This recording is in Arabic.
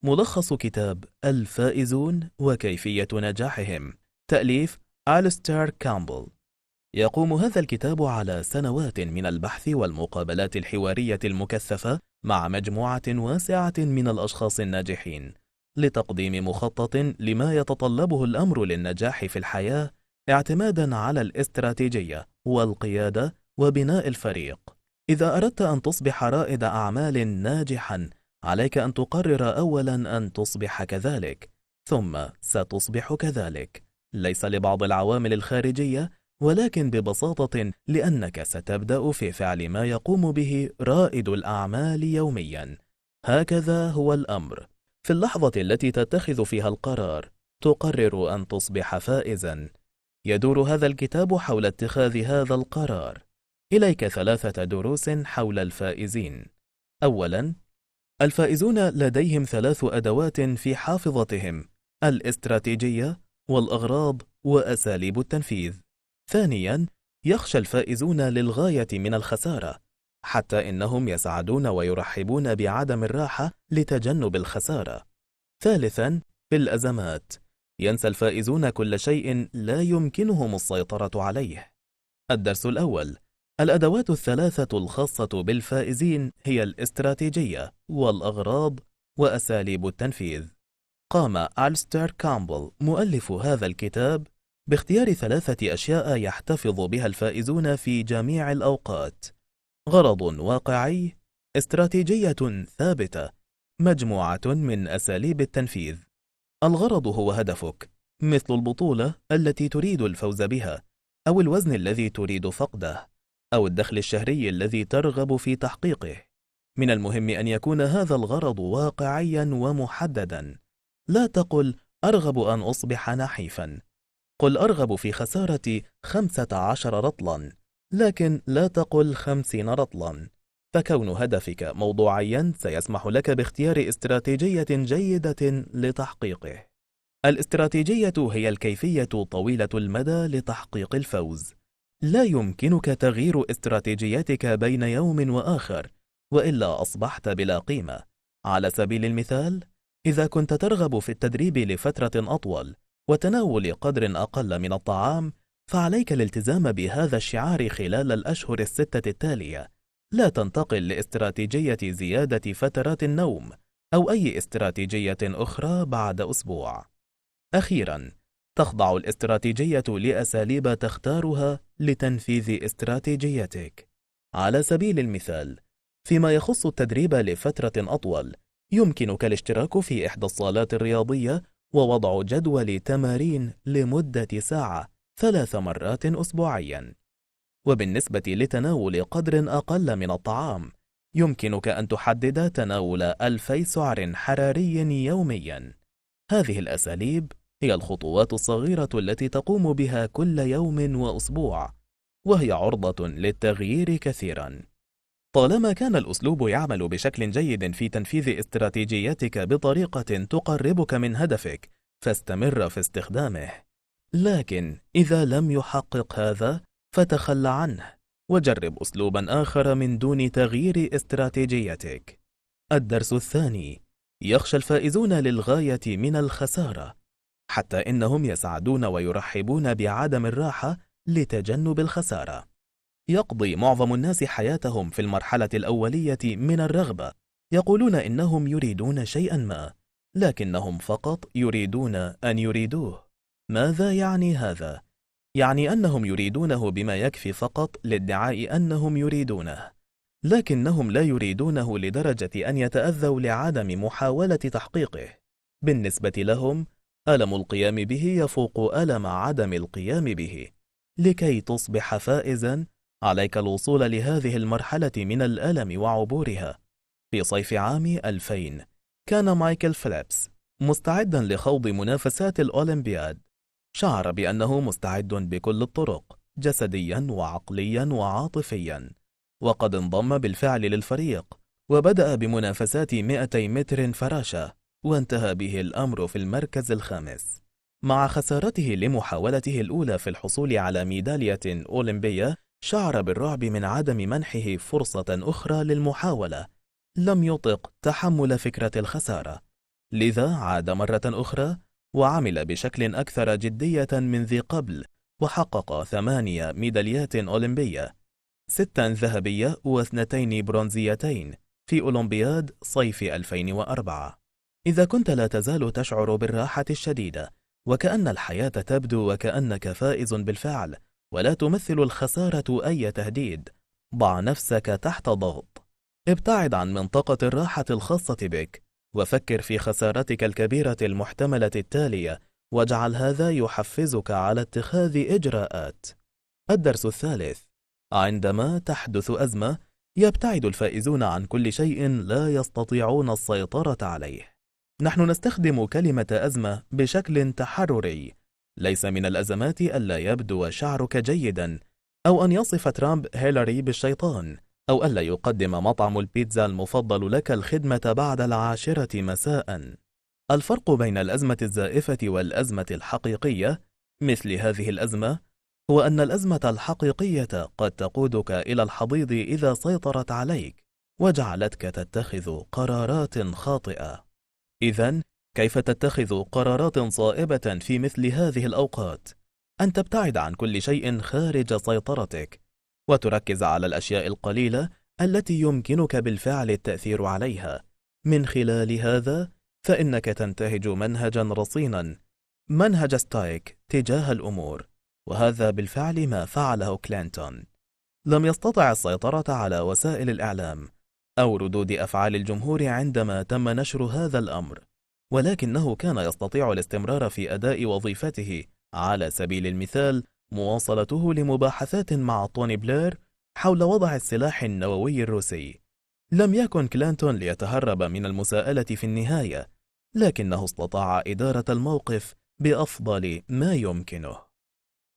ملخص كتاب الفائزون وكيفية نجاحهم، تأليف أليستير كامبل. يقوم هذا الكتاب على سنوات من البحث والمقابلات الحوارية المكثفة مع مجموعة واسعة من الأشخاص الناجحين، لتقديم مخطط لما يتطلبه الأمر للنجاح في الحياة، اعتمادا على الاستراتيجية والقيادة وبناء الفريق. إذا أردت أن تصبح رائد أعمال ناجحا، عليك أن تقرر أولا أن تصبح كذلك، ثم ستصبح كذلك، ليس لبعض العوامل الخارجية، ولكن ببساطة لأنك ستبدأ في فعل ما يقوم به رائد الأعمال يوميا. هكذا هو الأمر. في اللحظة التي تتخذ فيها القرار، تقرر أن تصبح فائزا. يدور هذا الكتاب حول اتخاذ هذا القرار. إليك 3 دروس حول الفائزين. أولا، الفائزون لديهم 3 أدوات في حافظتهم: الاستراتيجية والأغراض وأساليب التنفيذ. ثانيا، يخشى الفائزون للغاية من الخسارة، حتى إنهم يسعدون ويرحبون بعدم الراحة لتجنب الخسارة. ثالثا، في الأزمات، ينسى الفائزون كل شيء لا يمكنهم السيطرة عليه. الدرس الأول: الأدوات ال3 الخاصة بالفائزين هي الاستراتيجية والأغراض وأساليب التنفيذ. قام أليستير كامبل مؤلف هذا الكتاب باختيار 3 أشياء يحتفظ بها الفائزون في جميع الأوقات: غرض واقعي، استراتيجية ثابتة، مجموعة من أساليب التنفيذ. الغرض هو هدفك، مثل البطولة التي تريد الفوز بها، أو الوزن الذي تريد فقده، أو الدخل الشهري الذي ترغب في تحقيقه. من المهم أن يكون هذا الغرض واقعيا ومحددا. لا تقل أرغب أن أصبح نحيفا، قل أرغب في خسارة 15 رطلا، لكن لا تقل 50 رطلا. فكون هدفك موضوعيا سيسمح لك باختيار استراتيجية جيدة لتحقيقه. الاستراتيجية هي الكيفية طويلة المدى لتحقيق الفوز. لا يمكنك تغيير استراتيجيتك بين يوم وآخر، وإلا أصبحت بلا قيمة. على سبيل المثال، إذا كنت ترغب في التدريب لفترة أطول وتناول قدر أقل من الطعام، فعليك الالتزام بهذا الشعار خلال الأشهر ال6 التالية. لا تنتقل لاستراتيجية زيادة فترات النوم أو أي استراتيجية أخرى بعد أسبوع. أخيرا، تخضع الاستراتيجية لأساليب تختارها لتنفيذ استراتيجيتك. على سبيل المثال، فيما يخص التدريب لفترة أطول، يمكنك الاشتراك في إحدى الصالات الرياضية ووضع جدول تمارين لمدة ساعة 3 مرات أسبوعيا. وبالنسبة لتناول قدر أقل من الطعام، يمكنك أن تحدد تناول 2000 سعر حراري يوميا. هذه الأساليب هي الخطوات الصغيرة التي تقوم بها كل يوم وأسبوع، وهي عرضة للتغيير كثيرا. طالما كان الأسلوب يعمل بشكل جيد في تنفيذ استراتيجيتك بطريقة تقربك من هدفك، فاستمر في استخدامه. لكن إذا لم يحقق هذا، فتخلى عنه وجرب أسلوبا آخر من دون تغيير استراتيجيتك. الدرس الثاني: يخشى الفائزون للغاية من الخسارة، حتى إنهم يسعدون ويرحبون بعدم الراحة لتجنب الخسارة. يقضي معظم الناس حياتهم في المرحلة الأولية من الرغبة، يقولون إنهم يريدون شيئا ما، لكنهم فقط يريدون أن يريدوه. ماذا يعني هذا؟ يعني أنهم يريدونه بما يكفي فقط لادعاء أنهم يريدونه، لكنهم لا يريدونه لدرجة أن يتأذوا لعدم محاولة تحقيقه. بالنسبة لهم، ألم القيام به يفوق ألم عدم القيام به. لكي تصبح فائزا، عليك الوصول لهذه المرحلة من الألم وعبورها. في صيف عام 2000، كان مايكل فيليبس مستعدا لخوض منافسات الأولمبياد. شعر بأنه مستعد بكل الطرق، جسديا وعقليا وعاطفيا، وقد انضم بالفعل للفريق وبدأ بمنافسات 200 متر فراشة، وانتهى به الأمر في المركز الخامس. مع خسارته لمحاولته الأولى في الحصول على ميدالية أولمبية، شعر بالرعب من عدم منحه فرصة أخرى للمحاولة. لم يطق تحمل فكرة الخسارة، لذا عاد مرة أخرى وعمل بشكل أكثر جدية من ذي قبل، وحقق 8 ميداليات أولمبية، 6 ذهبية و2 برونزيتين في أولمبياد صيف 2004. إذا كنت لا تزال تشعر بالراحة الشديدة وكأن الحياة تبدو وكأنك فائز بالفعل ولا تمثل الخسارة أي تهديد، ضع نفسك تحت ضغط. ابتعد عن منطقة الراحة الخاصة بك وفكر في خسارتك الكبيرة المحتملة التالية، واجعل هذا يحفزك على اتخاذ إجراءات. الدرس الثالث: عندما تحدث أزمة يبتعد الفائزون عن كل شيء لا يستطيعون السيطرة عليه. نحن نستخدم كلمة أزمة بشكل تحرري. ليس من الأزمات ألا يبدو شعرك جيدا، أو أن يصف ترامب هيلاري بالشيطان، أو ألا يقدم مطعم البيتزا المفضل لك الخدمة بعد 10 مساء. الفرق بين الأزمة الزائفة والأزمة الحقيقية مثل هذه الأزمة هو أن الأزمة الحقيقية قد تقودك إلى الحضيض إذا سيطرت عليك وجعلتك تتخذ قرارات خاطئة. إذن كيف تتخذ قرارات صائبة في مثل هذه الأوقات؟ أن تبتعد عن كل شيء خارج سيطرتك وتركز على الأشياء القليلة التي يمكنك بالفعل التأثير عليها. من خلال هذا فإنك تنتهج منهجا رصينا، منهج ستايك تجاه الأمور، وهذا بالفعل ما فعله كلينتون. لم يستطع السيطرة على وسائل الإعلام أو ردود أفعال الجمهور عندما تم نشر هذا الأمر، ولكنه كان يستطيع الاستمرار في أداء وظيفته. على سبيل المثال مواصلته لمباحثات مع توني بلير حول وضع السلاح النووي الروسي. لم يكن كلينتون ليتهرب من المساءلة في النهاية، لكنه استطاع إدارة الموقف بأفضل ما يمكنه.